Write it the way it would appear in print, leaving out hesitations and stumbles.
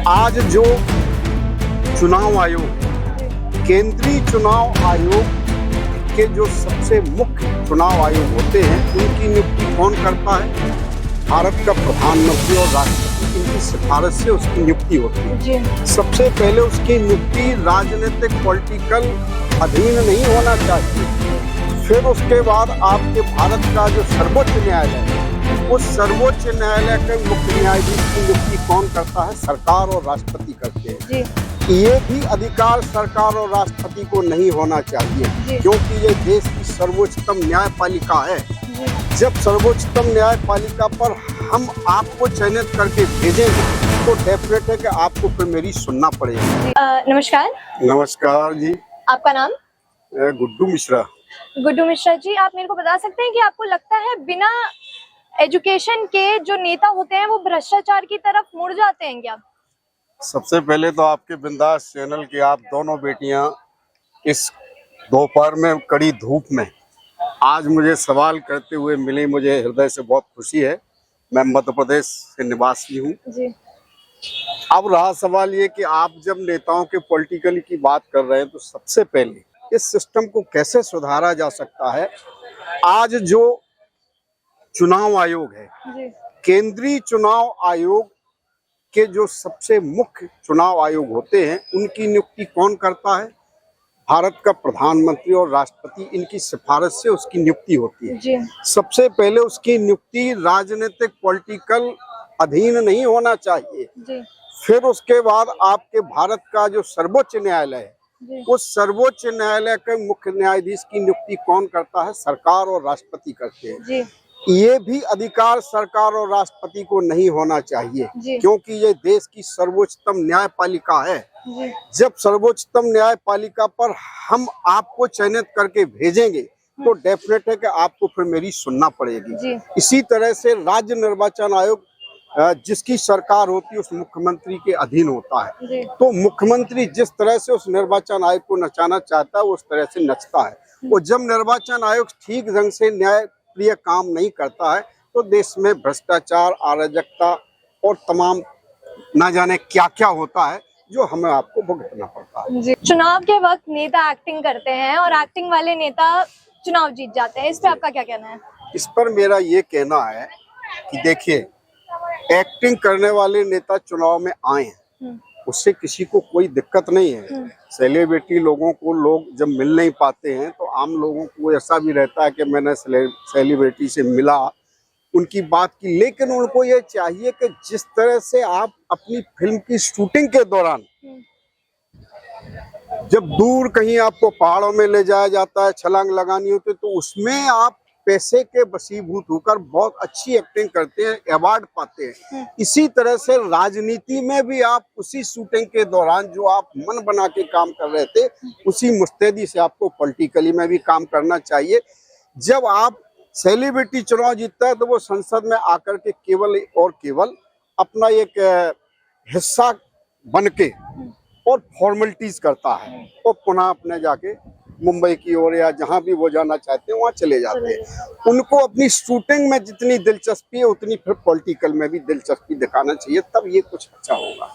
आज जो चुनाव आयोग, केंद्रीय चुनाव आयोग के जो सबसे मुख्य चुनाव आयोग होते हैं, उनकी नियुक्ति कौन करता है? भारत का प्रधानमंत्री और राष्ट्रपति, इनकी सिफारिश से उसकी नियुक्ति होती है जी। सबसे पहले उसकी नियुक्ति राजनीतिक पॉलिटिकल अधीन नहीं होना चाहिए। फिर उसके बाद आपके भारत का जो सर्वोच्च न्यायालय है, उस सर्वोच्च न्यायालय के मुख्य न्यायाधीश की नियुक्ति कौन करता है? सरकार और राष्ट्रपति करते हैं जी। ये भी अधिकार सरकार और राष्ट्रपति को नहीं होना चाहिए, क्योंकि ये देश की सर्वोच्चतम न्यायपालिका है। जब सर्वोच्चतम न्यायपालिका पर हम आपको चयनित करके भेजेंगे तो डेफिनेट है कि आपको फिर मेरी सुनना पड़ेगी। नमस्कार। नमस्कार जी। आपका नाम? गुड्डू मिश्रा। गुड्डू मिश्रा जी, आप मेरे को बता सकते हैं कि आपको लगता है बिना एजुकेशन के जो नेता होते हैं वो भ्रष्टाचार की तरफ मुड़ जाते हैं क्या? सबसे पहले तो आपके बिंदास चैनल की आप दोनों बेटियां इस दोपहर में कड़ी धूप में आज मुझे सवाल करते हुए मिली, मुझे हृदय से बहुत खुशी है। मैं मध्य प्रदेश से निवासी हूँ जी। अब रहा सवाल ये कि आप जब नेताओं के पॉलिटिकली की बात कर रहे हैं तो सबसे पहले इस सिस्टम को कैसे सुधारा जा सकता है। आज जो चुनाव आयोग है, केंद्रीय चुनाव आयोग के जो सबसे मुख्य चुनाव आयोग होते हैं, उनकी नियुक्ति कौन करता है? भारत का प्रधानमंत्री और राष्ट्रपति, इनकी सिफारिश से उसकी नियुक्ति होती है जी। सबसे पहले उसकी नियुक्ति राजनीतिक पॉलिटिकल अधीन नहीं होना चाहिए जी। फिर उसके बाद आपके भारत का जो सर्वोच्च न्यायालय है, उस सर्वोच्च न्यायालय के मुख्य न्यायाधीश की नियुक्ति कौन करता है? सरकार और राष्ट्रपति करते हैं जी। ये भी अधिकार सरकार और राष्ट्रपति को नहीं होना चाहिए, क्योंकि ये देश की सर्वोच्चतम न्यायपालिका है। जब सर्वोच्चतम न्यायपालिका पर हम आपको चयनित करके भेजेंगे तो डेफिनेट है कि आपको फिर मेरी सुनना पड़ेगी। इसी तरह से राज्य निर्वाचन आयोग जिसकी सरकार होती है उस मुख्यमंत्री के अधीन होता है, तो मुख्यमंत्री जिस तरह से उस निर्वाचन आयोग को नचाना चाहता है उस तरह से नचता है। और जब निर्वाचन आयोग ठीक ढंग से न्याय प्रिय काम नहीं करता है तो देश में भ्रष्टाचार, अराजकता और तमाम ना जाने क्या क्या होता है जो हमें आपको भुगतना पड़ता है। चुनाव के वक्त नेता एक्टिंग करते हैं और एक्टिंग वाले नेता चुनाव जीत जाते हैं, इस पे आपका क्या कहना है? इस पर मेरा ये कहना है कि देखिए, एक्टिंग करने वाले नेता चुनाव में आए हैं, उससे किसी को कोई दिक्कत नहीं है। सेलिब्रिटी लोगों को लोग जब मिल नहीं पाते हैं तो आम लोगों को ऐसा भी रहता है कि मैंने सेलिब्रिटी से मिला, उनकी बात की, लेकिन उनको ये चाहिए कि जिस तरह से आप अपनी फिल्म की शूटिंग के दौरान जब दूर कहीं आपको पहाड़ों में ले जाया जाता है, छलांग लगानी होती है, तो उसमें आप पैसे के वशीभूत होकर बहुत अच्छी एक्टिंग करते हैं, अवार्ड पाते हैं। इसी तरह से राजनीति में भी आप उसी शूटिंग के दौरान जो आप मन बना के काम कर रहे थे, उसी मुस्तैदी से आपको पॉलिटिकली में भी काम करना चाहिए। जब आप सेलिब्रिटी चुनाव जीतता है तो वो संसद में आकर के केवल और केवल अपना एक हिस्सा बन के और फॉर्मेलिटीज करता है और पुनः अपने जाके मुंबई की ओर या जहां भी वो जाना चाहते हैं वहां चले जाते हैं। उनको अपनी शूटिंग में जितनी दिलचस्पी है उतनी फिर पॉलिटिकल में भी दिलचस्पी दिखाना चाहिए, तब ये कुछ अच्छा होगा।